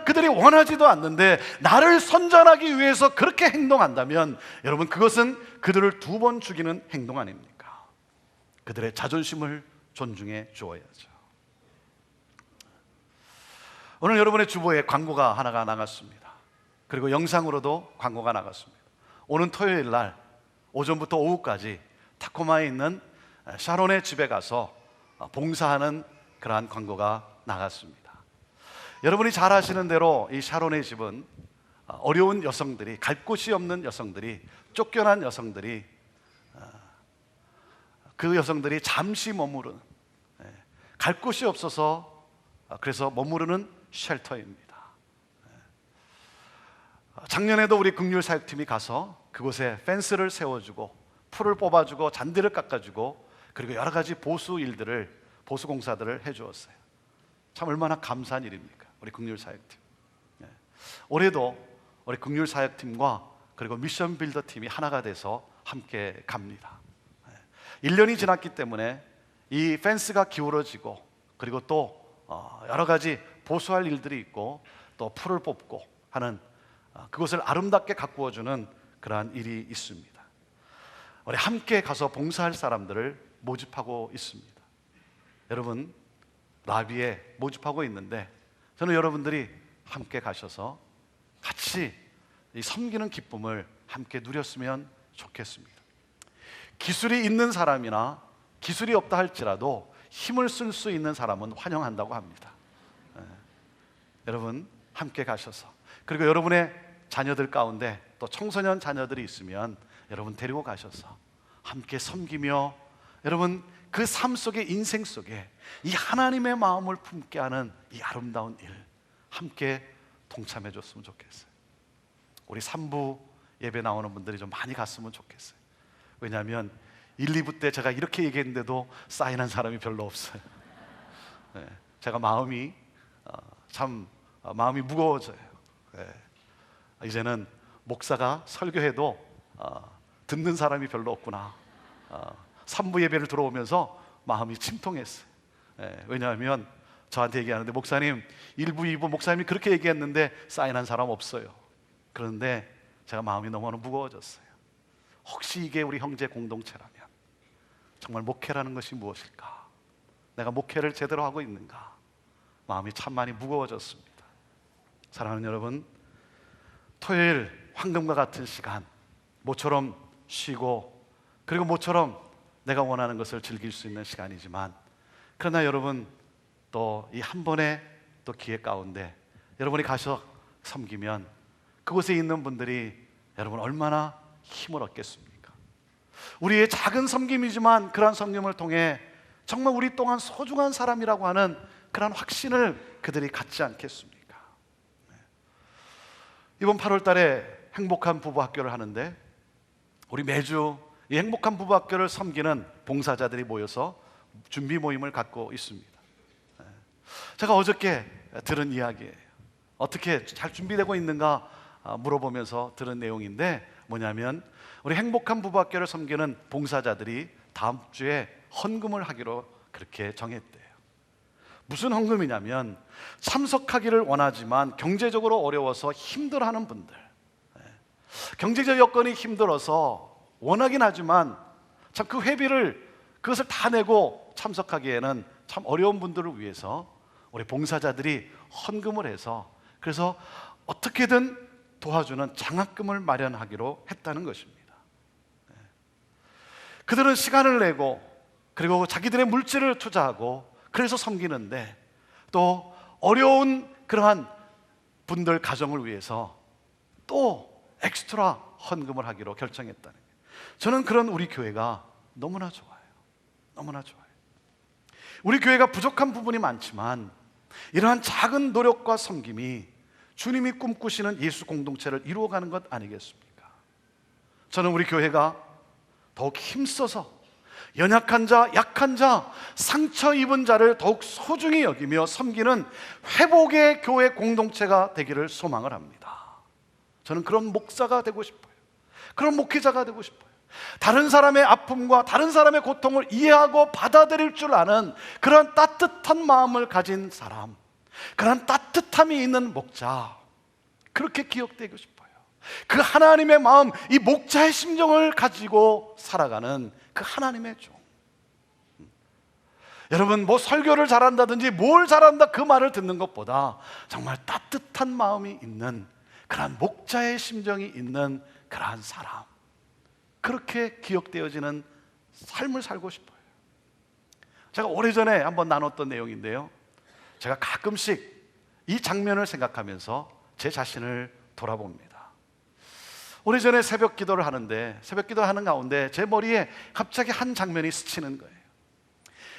그들이 원하지도 않는데 나를 선전하기 위해서 그렇게 행동한다면 여러분, 그것은 그들을 두 번 죽이는 행동 아닙니까? 그들의 자존심을 존중해 주어야죠. 오늘 여러분의 주보에 광고가 하나가 나갔습니다. 그리고 영상으로도 광고가 나갔습니다. 오는 토요일 날 오전부터 오후까지 타코마에 있는 샤론의 집에 가서 봉사하는 그러한 광고가 나갔습니다. 여러분이 잘 아시는 대로 이 샤론의 집은 어려운 여성들이, 갈 곳이 없는 여성들이, 쫓겨난 여성들이, 그 여성들이 잠시 머무르는, 갈 곳이 없어서 그래서 머무르는 쉘터입니다. 작년에도 우리 긍휼사역팀이 가서 그곳에 펜스를 세워주고 풀을 뽑아주고 잔디를 깎아주고 그리고 여러 가지 보수 공사들을 해주었어요. 참 얼마나 감사한 일입니까? 우리 긍휼사역팀. 올해도 우리 긍휼사역팀과 그리고 미션 빌더 팀이 하나가 돼서 함께 갑니다. 1년이 지났기 때문에 이 펜스가 기울어지고 그리고 또 여러 가지 보수할 일들이 있고 또 풀을 뽑고 하는 그것을 아름답게 가꾸어주는 그러한 일이 있습니다. 우리 함께 가서 봉사할 사람들을 모집하고 있습니다. 여러분, 라비에 모집하고 있는데 저는 여러분들이 함께 가셔서 같이 이 섬기는 기쁨을 함께 누렸으면 좋겠습니다. 기술이 있는 사람이나 기술이 없다 할지라도 힘을 쓸 수 있는 사람은 환영한다고 합니다. 여러분, 함께 가셔서, 그리고 여러분의 자녀들 가운데 또 청소년 자녀들이 있으면 여러분 데리고 가셔서 함께 섬기며 여러분 그 삶 속에, 인생 속에 이 하나님의 마음을 품게 하는 이 아름다운 일 함께 동참해 줬으면 좋겠어요. 우리 3부 예배 나오는 분들이 좀 많이 갔으면 좋겠어요. 왜냐하면 1, 2부 때 제가 이렇게 얘기했는데도 사인한 사람이 별로 없어요. 제가 마음이 마음이 무거워져요. 이제는 목사가 설교해도 듣는 사람이 별로 없구나. 3부 예배를 들어오면서 마음이 침통했어요. 왜냐하면 저한테 얘기하는데, 목사님 1부, 2부 목사님이 그렇게 얘기했는데 사인한 사람 없어요. 그런데 제가 마음이 너무나 무거워졌어요. 혹시 이게 우리 형제 공동체라면 정말 목회라는 것이 무엇일까? 내가 목회를 제대로 하고 있는가? 마음이 참 많이 무거워졌습니다. 사랑하는 여러분, 토요일 황금과 같은 시간, 모처럼 쉬고 그리고 모처럼 내가 원하는 것을 즐길 수 있는 시간이지만, 그러나 여러분 또 이 한 번의 또 기회 가운데 여러분이 가서 섬기면 그곳에 있는 분들이 여러분 얼마나 힘을 얻겠습니까? 우리의 작은 섬김이지만 그러한 섬김을 통해 정말 우리 또한 소중한 사람이라고 하는 그러한 확신을 그들이 갖지 않겠습니까? 이번 8월 달에 행복한 부부 학교를 하는데 우리 매주 이 행복한 부부 학교를 섬기는 봉사자들이 모여서 준비 모임을 갖고 있습니다. 제가 어저께 들은 이야기예요. 어떻게 잘 준비되고 있는가 물어보면서 들은 내용인데 뭐냐면 우리 행복한 부부 학교를 섬기는 봉사자들이 다음 주에 헌금을 하기로 그렇게 정했대요. 무슨 헌금이냐면 참석하기를 원하지만 경제적으로 어려워서 힘들어하는 분들, 경제적 여건이 힘들어서 원하긴 하지만 참 그 회비를 그것을 다 내고 참석하기에는 참 어려운 분들을 위해서 우리 봉사자들이 헌금을 해서 그래서 어떻게든 도와주는 장학금을 마련하기로 했다는 것입니다. 그들은 시간을 내고 그리고 자기들의 물질을 투자하고 그래서 섬기는데 또 어려운 그러한 분들 가정을 위해서 또 엑스트라 헌금을 하기로 결정했다는 거예요. 저는 그런 우리 교회가 너무나 좋아요. 너무나 좋아요. 우리 교회가 부족한 부분이 많지만 이러한 작은 노력과 섬김이 주님이 꿈꾸시는 예수 공동체를 이루어가는 것 아니겠습니까? 저는 우리 교회가 더욱 힘써서 연약한 자, 약한 자, 상처 입은 자를 더욱 소중히 여기며 섬기는 회복의 교회 공동체가 되기를 소망을 합니다. 저는 그런 목사가 되고 싶어요. 그런 목회자가 되고 싶어요. 다른 사람의 아픔과 다른 사람의 고통을 이해하고 받아들일 줄 아는 그런 따뜻한 마음을 가진 사람, 그런 따뜻함이 있는 목자, 그렇게 기억되고 싶어요. 그 하나님의 마음, 이 목자의 심정을 가지고 살아가는 그 하나님의 종. 여러분, 뭐 설교를 잘한다든지 뭘 잘한다 그 말을 듣는 것보다 정말 따뜻한 마음이 있는 그러한 목자의 심정이 있는 그러한 사람, 그렇게 기억되어지는 삶을 살고 싶어요. 제가 오래전에 한번 나눴던 내용인데요, 제가 가끔씩 이 장면을 생각하면서 제 자신을 돌아봅니다. 오래전에 새벽 기도를 하는데 새벽 기도하는 가운데 제 머리에 갑자기 한 장면이 스치는 거예요.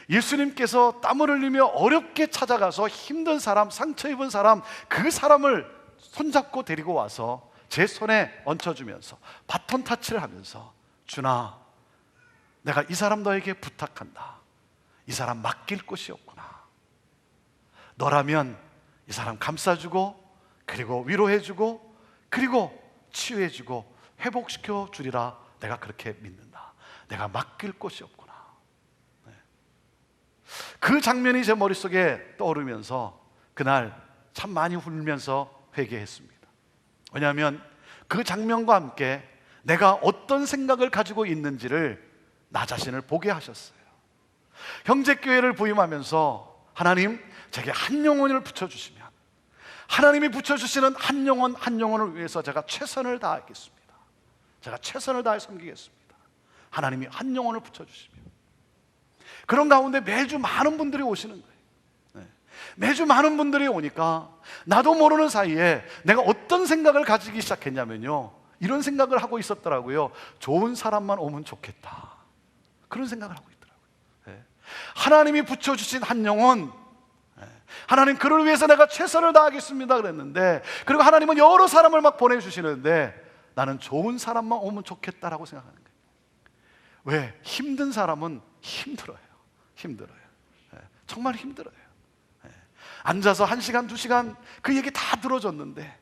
예수님께서 땀을 흘리며 어렵게 찾아가서 힘든 사람, 상처 입은 사람, 그 사람을 손잡고 데리고 와서 제 손에 얹혀주면서 바톤 타치를 하면서, 주나, 내가 이 사람 너에게 부탁한다. 이 사람 맡길 곳이 없구나. 너라면 이 사람 감싸주고 그리고 위로해주고 그리고 치유해주고 회복시켜 주리라. 내가 그렇게 믿는다. 내가 맡길 곳이 없구나. 네. 그 장면이 제 머릿속에 떠오르면서 그날 참 많이 울면서 회개했습니다. 왜냐하면 그 장면과 함께 내가 어떤 생각을 가지고 있는지를 나 자신을 보게 하셨어요. 형제교회를 부임하면서 하나님, 제게 한 영혼을 붙여주시면 하나님이 붙여주시는 한 영혼 한 영혼을 위해서 제가 최선을 다하겠습니다. 제가 최선을 다해 섬기겠습니다. 하나님이 한 영혼을 붙여주시면. 그런 가운데 매주 많은 분들이 오시는 거예요. 네. 매주 많은 분들이 오니까 나도 모르는 사이에 내가 어떤 생각을 가지기 시작했냐면요, 이런 생각을 하고 있었더라고요. 좋은 사람만 오면 좋겠다. 그런 생각을 하고 있더라고요. 네. 하나님이 붙여주신 한 영혼, 하나님 그를 위해서 내가 최선을 다하겠습니다 그랬는데, 그리고 하나님은 여러 사람을 막 보내주시는데 나는 좋은 사람만 오면 좋겠다라고 생각하는 거예요. 왜? 힘든 사람은 힘들어요. 힘들어요. 정말 힘들어요. 앉아서 1시간, 2시간 그 얘기 다 들어줬는데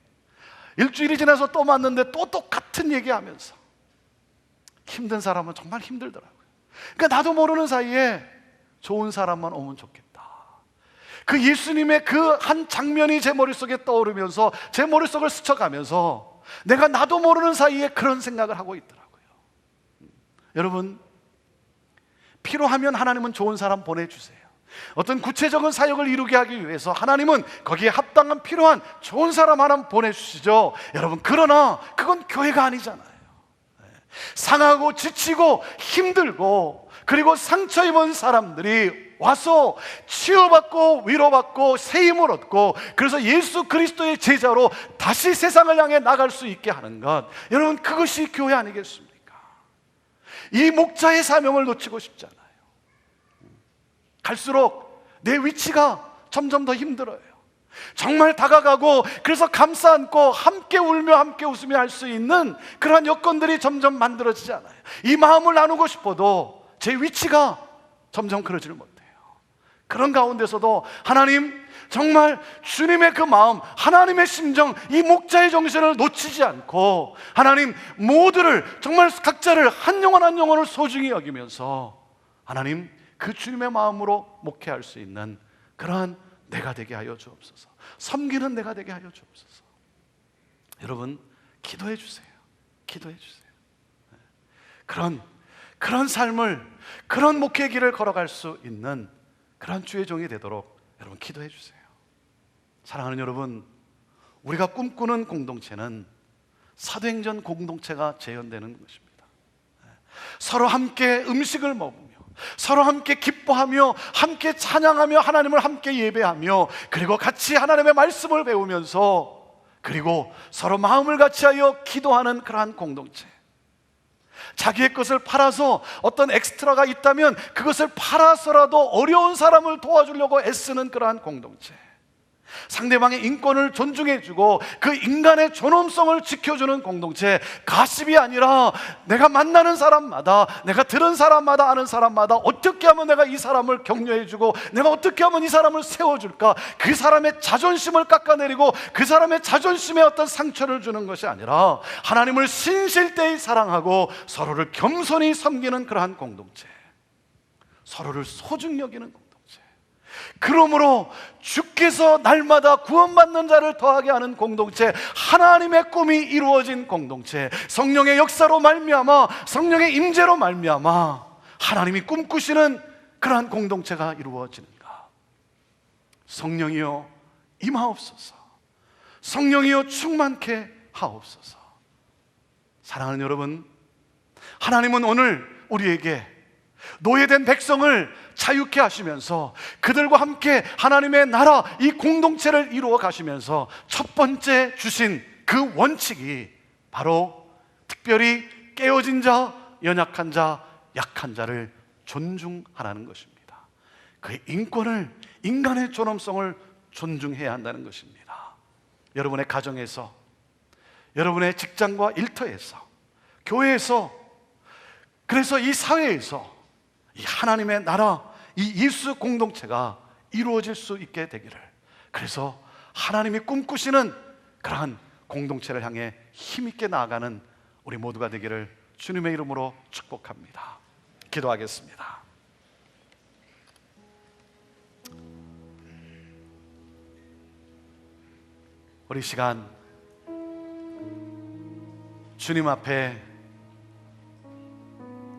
일주일이 지나서 또 만났는데 또 똑같은 얘기하면서 힘든 사람은 정말 힘들더라고요. 그러니까 나도 모르는 사이에 좋은 사람만 오면 좋겠다. 그 예수님의 그 한 장면이 제 머릿속에 떠오르면서 제 머릿속을 스쳐가면서 내가 나도 모르는 사이에 그런 생각을 하고 있더라고요. 여러분, 필요하면 하나님은 좋은 사람 보내주세요. 어떤 구체적인 사역을 이루게 하기 위해서 하나님은 거기에 합당한 필요한 좋은 사람 하나 보내주시죠. 여러분, 그러나 그건 교회가 아니잖아요. 상하고 지치고 힘들고 그리고 상처 입은 사람들이 와서 치유받고 위로받고 새 힘을 얻고 그래서 예수 그리스도의 제자로 다시 세상을 향해 나갈 수 있게 하는 것, 여러분, 그것이 교회 아니겠습니까? 이 목자의 사명을 놓치고 싶지 않아요. 갈수록 내 위치가 점점 더 힘들어요. 정말 다가가고 그래서 감싸 안고 함께 울며 함께 웃으며 할 수 있는 그러한 여건들이 점점 만들어지지 않아요. 이 마음을 나누고 싶어도 제 위치가 점점 그러지를 못해요. 그런 가운데서도 하나님, 정말 주님의 그 마음, 하나님의 심정, 이 목자의 정신을 놓치지 않고 하나님, 모두를 정말 각자를 한 영혼 한 영혼을 소중히 여기면서 하나님, 그 주님의 마음으로 목회할 수 있는 그러한 내가 되게 하여 주옵소서. 섬기는 내가 되게 하여 주옵소서. 여러분, 기도해 주세요. 기도해 주세요. 그런 삶을, 그런 목회의 길을 걸어갈 수 있는 그런 주의 종이 되도록 여러분 기도해 주세요. 사랑하는 여러분, 우리가 꿈꾸는 공동체는 사도행전 공동체가 재현되는 것입니다. 서로 함께 음식을 먹으며, 서로 함께 기뻐하며, 함께 찬양하며, 하나님을 함께 예배하며, 그리고 같이 하나님의 말씀을 배우면서, 그리고 서로 마음을 같이하여 기도하는 그러한 공동체. 자기의 것을 팔아서 어떤 엑스트라가 있다면 그것을 팔아서라도 어려운 사람을 도와주려고 애쓰는 그러한 공동체. 상대방의 인권을 존중해주고 그 인간의 존엄성을 지켜주는 공동체. 가십이 아니라 내가 만나는 사람마다, 내가 들은 사람마다, 아는 사람마다 어떻게 하면 내가 이 사람을 격려해주고, 내가 어떻게 하면 이 사람을 세워줄까, 그 사람의 자존심을 깎아내리고 그 사람의 자존심에 어떤 상처를 주는 것이 아니라 하나님을 신실대히 사랑하고 서로를 겸손히 섬기는 그러한 공동체, 서로를 소중히 여기는 공동체. 그러므로 주께서 날마다 구원받는 자를 더하게 하는 공동체, 하나님의 꿈이 이루어진 공동체, 성령의 역사로 말미암아, 성령의 임재로 말미암아 하나님이 꿈꾸시는 그러한 공동체가 이루어지는가. 성령이여 임하옵소서. 성령이여 충만케 하옵소서. 사랑하는 여러분, 하나님은 오늘 우리에게 노예된 백성을 자유케 하시면서 그들과 함께 하나님의 나라, 이 공동체를 이루어 가시면서 첫 번째 주신 그 원칙이 바로 특별히 깨어진 자, 연약한 자, 약한 자를 존중하라는 것입니다. 그의 인권을, 인간의 존엄성을 존중해야 한다는 것입니다. 여러분의 가정에서, 여러분의 직장과 일터에서, 교회에서, 그래서 이 사회에서 이 하나님의 나라, 이 예수 공동체가 이루어질 수 있게 되기를, 그래서 하나님이 꿈꾸시는 그러한 공동체를 향해 힘있게 나아가는 우리 모두가 되기를 주님의 이름으로 축복합니다. 기도하겠습니다. 우리 시간 주님 앞에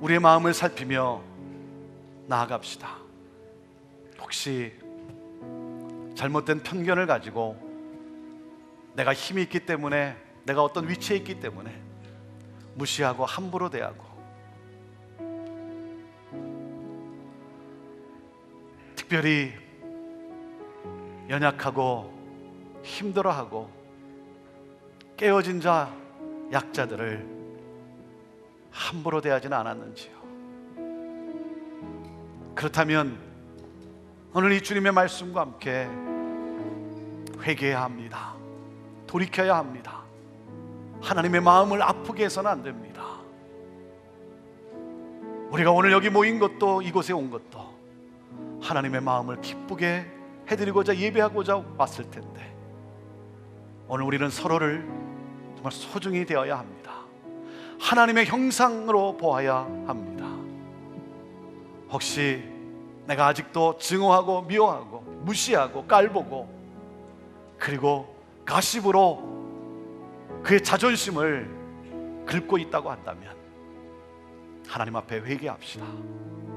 우리의 마음을 살피며 나아갑시다. 혹시 잘못된 편견을 가지고 내가 힘이 있기 때문에, 내가 어떤 위치에 있기 때문에 무시하고 함부로 대하고, 특별히 연약하고 힘들어하고 깨어진 자, 약자들을 함부로 대하지는 않았는지요? 그렇다면 오늘 이 주님의 말씀과 함께 회개해야 합니다. 돌이켜야 합니다. 하나님의 마음을 아프게 해서는 안 됩니다. 우리가 오늘 여기 모인 것도, 이곳에 온 것도 하나님의 마음을 기쁘게 해드리고자, 예배하고자 왔을 텐데, 오늘 우리는 서로를 정말 소중히 대해야 합니다. 하나님의 형상으로 보아야 합니다. 혹시 내가 아직도 증오하고 미워하고 무시하고 깔보고, 그리고 가십으로 그의 자존심을 긁고 있다고 한다면 하나님 앞에 회개합시다.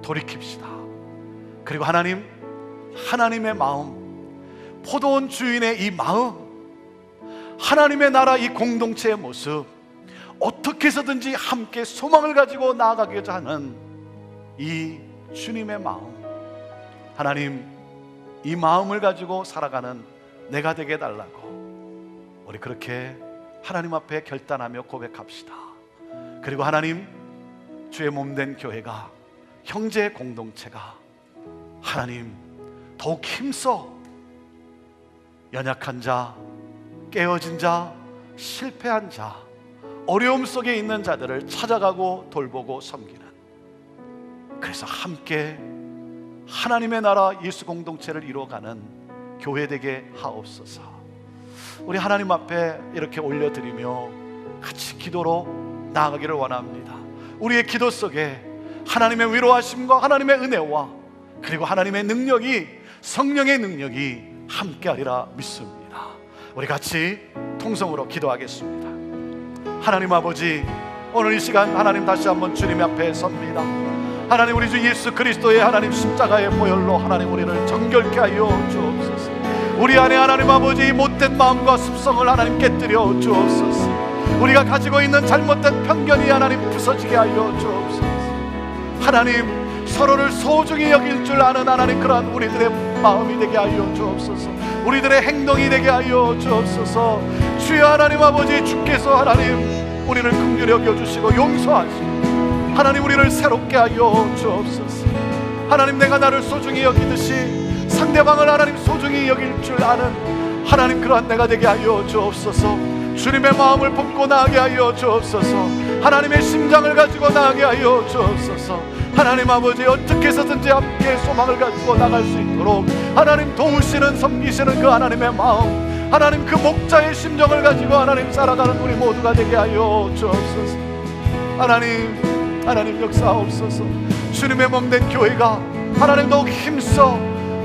돌이킵시다. 그리고 하나님의 마음, 포도원 주인의 이 마음, 하나님의 나라 이 공동체의 모습, 어떻게 해서든지 함께 소망을 가지고 나아가고자 하는 이 주님의 마음, 하나님, 이 마음을 가지고 살아가는 내가 되게 해달라고 우리 그렇게 하나님 앞에 결단하며 고백합시다. 그리고 하나님, 주의 몸된 교회가, 형제 공동체가 하나님 더욱 힘써 연약한 자, 깨어진 자, 실패한 자, 어려움 속에 있는 자들을 찾아가고 돌보고 섬기는, 그래서 함께 하나님의 나라 예수 공동체를 이루어가는 교회 되게 하옵소서. 우리 하나님 앞에 이렇게 올려드리며 같이 기도로 나아가기를 원합니다. 우리의 기도 속에 하나님의 위로하심과 하나님의 은혜와 그리고 하나님의 능력이, 성령의 능력이 함께하리라 믿습니다. 우리 같이 통성으로 기도하겠습니다. 하나님 아버지, 오늘 이 시간 하나님 다시 한번 주님 앞에 섭니다. 하나님, 우리 주 예수 그리스도의 하나님 십자가의 보혈로 하나님 우리를 정결케 하여 주옵소서. 우리 안에 하나님 아버지 못된 마음과 습성을 하나님 깨뜨려 주옵소서. 우리가 가지고 있는 잘못된 편견이 하나님 부서지게 하여 주옵소서. 하나님, 서로를 소중히 여길 줄 아는 하나님 그러한 우리들의 마음이 되게 하여 주옵소서. 우리들의 행동이 되게 하여 주옵소서. 주여 하나님 아버지, 주께서 하나님 우리를 긍휼히 여겨주시고 용서하시고 하나님 우리를 새롭게 하여 주옵소서. 하나님, 내가 나를 소중히 여기듯이 상대방을 하나님 소중히 여길 줄 아는 하나님 그러한 내가 되게 하여 주옵소서. 주님의 마음을 품고 나아가게 하여 주옵소서. 하나님의 심장을 가지고 나아가게 하여 주옵소서. 하나님 아버지, 어떻게 해서든지 함께 소망을 가지고 나갈 수 있도록 하나님 도우시는, 섬기시는 그 하나님의 마음, 하나님 그 목자의 심정을 가지고 하나님 살아가는 우리 모두가 되게 하여 주옵소서. 하나님 역사하옵소서. 주님의 몸된 교회가 하나님 더욱 힘써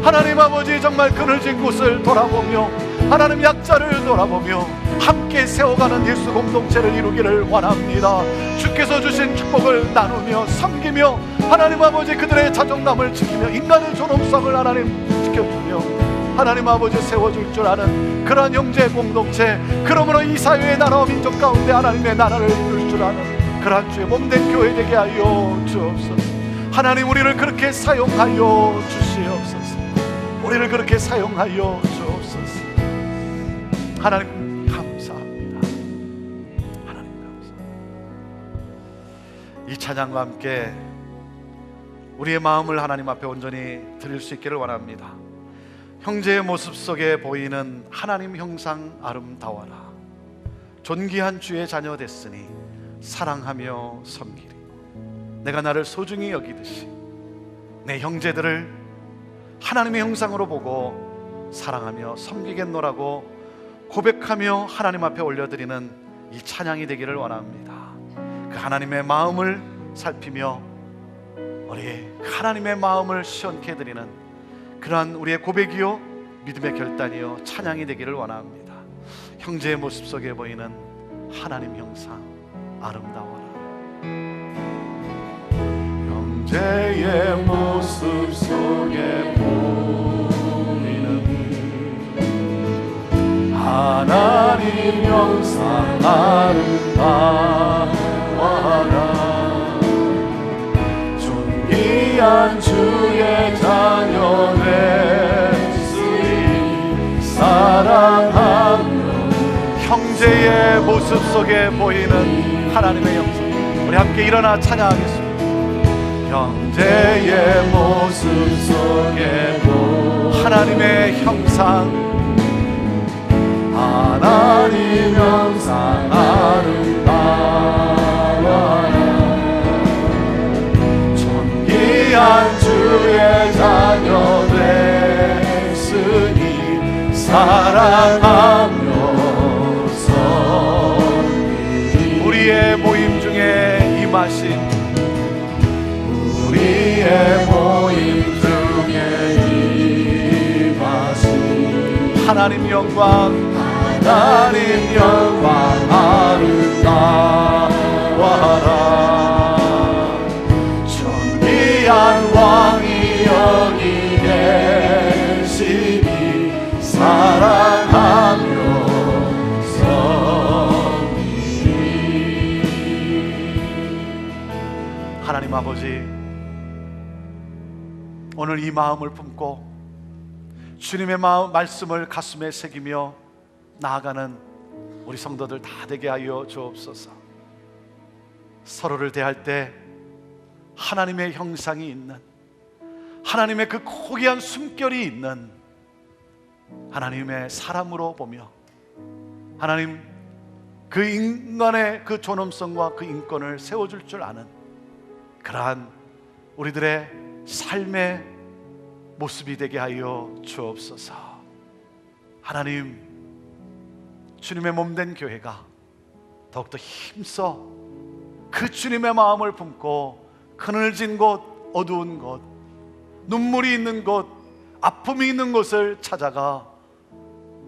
하나님 아버지 정말 그늘진 곳을 돌아보며 하나님 약자를 돌아보며 함께 세워가는 예수 공동체를 이루기를 원합니다. 주께서 주신 축복을 나누며 섬기며 하나님 아버지 그들의 자존감을 지키며 인간의 존엄성을 하나님 지켜주며 하나님 아버지 세워줄 줄 아는 그러한 형제 공동체, 그러므로 이 사회의 나라와 민족 가운데 하나님의 나라를 이룰 줄 아는 그러한 주의 몸된 교회 되게 하여 주옵소서. 하나님, 우리를 그렇게 사용하여 주시옵소서. 우리를 그렇게 사용하여 주옵소서. 하나님 감사합니다. 하나님 감사합니다. 이 찬양과 함께 우리의 마음을 하나님 앞에 온전히 드릴 수 있기를 원합니다. 형제의 모습 속에 보이는 하나님 형상 아름다워라. 존귀한 주의 자녀 됐으니 사랑하며 섬기리. 내가 나를 소중히 여기듯이 내 형제들을 하나님의 형상으로 보고 사랑하며 섬기겠노라고 고백하며 하나님 앞에 올려드리는 이 찬양이 되기를 원합니다. 그 하나님의 마음을 살피며 우리 하나님의 마음을 시원케 해드리는 그러한 우리의 고백이요 믿음의 결단이요 찬양이 되기를 원합니다. 형제의 모습 속에 보이는 하나님 형상 아름다워라. 형제의 모습 속에 보이는 하나님 형상 아름다워라. 존귀한 주의 자녀 됐으니 사랑하며. 형제의 모습 속에 보이는 하나님의 형상, 우리 함께 일어나 찬양하겠습니다. 형제의 모습 속에 보이는 하나님의 형상, 하나님 형상 아름다워라. 존귀한 주의 자녀 됐으니 사랑하며 섬기리. 우리의 모임 중에 임하신, 우리의 모임 중에 임하신 하나님 영광, 하나님 영광 아름다워라. 존귀한 왕이 여기 계시니 사랑하며 섬기리. 하나님 아버지, 오늘 이 마음을 품고 주님의 말씀을 가슴에 새기며 나아가는 우리 성도들 다 되게 하여 주옵소서. 서로를 대할 때 하나님의 형상이 있는, 하나님의 그 고귀한 숨결이 있는 하나님의 사람으로 보며, 하나님 그 인간의 그 존엄성과 그 인권을 세워줄 줄 아는 그러한 우리들의 삶의 모습이 되게 하여 주옵소서. 하나님, 주님의 몸된 교회가 더욱더 힘써 그 주님의 마음을 품고 그늘진 곳, 어두운 곳, 눈물이 있는 곳, 아픔이 있는 곳을 찾아가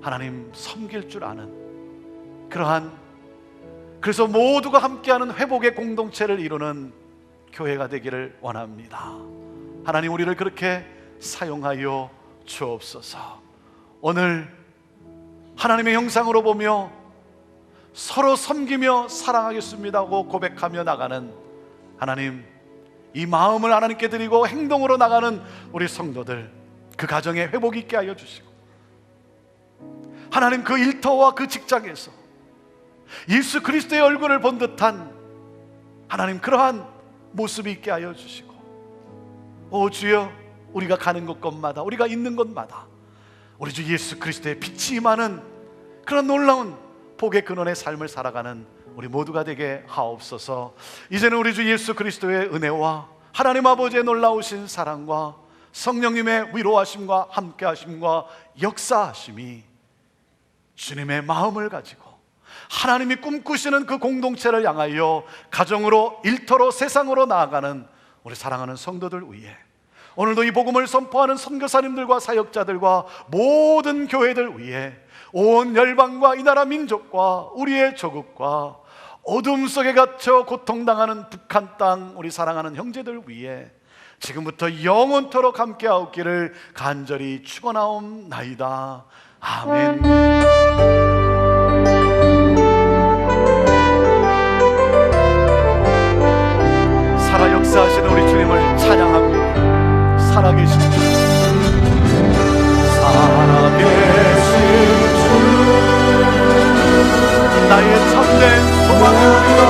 하나님 섬길 줄 아는 그러한, 그래서 모두가 함께하는 회복의 공동체를 이루는 교회가 되기를 원합니다. 하나님, 우리를 그렇게 사용하여 주옵소서. 오늘 하나님의 형상으로 보며 서로 섬기며 사랑하겠습니다 하고 고백하며 나가는 하나님, 이 마음을 하나님께 드리고 행동으로 나가는 우리 성도들, 그 가정에 회복 있게 하여 주시고, 하나님 그 일터와 그 직장에서 예수 그리스도의 얼굴을 본 듯한 하나님 그러한 모습이 있게 하여 주시고, 오 주여, 우리가 가는 곳마다, 우리가 있는 곳마다 우리 주 예수 그리스도의 빛이 임하는 그런 놀라운 복의 근원의 삶을 살아가는 우리 모두가 되게 하옵소서. 이제는 우리 주 예수 그리스도의 은혜와 하나님 아버지의 놀라우신 사랑과 성령님의 위로하심과 함께하심과 역사하심이 주님의 마음을 가지고 하나님이 꿈꾸시는 그 공동체를 향하여 가정으로, 일터로, 세상으로 나아가는 우리 사랑하는 성도들 위해, 오늘도 이 복음을 선포하는 선교사님들과 사역자들과 모든 교회들 위해, 온 열방과 이 나라 민족과 우리의 조국과 어둠 속에 갇혀 고통당하는 북한 땅 우리 사랑하는 형제들 위해 지금부터 영원토록 함께하옵기를 간절히 축원하옵나이다. 아멘. 살아 역사하시는 우리 주님을 찬양합니다. 살아계신 주, 살아계신 주, 나의 참된 소망입니다.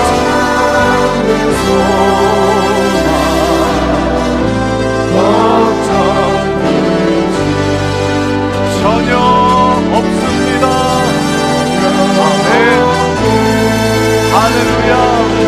전혀 없습니다. 아멘. 할렐루야.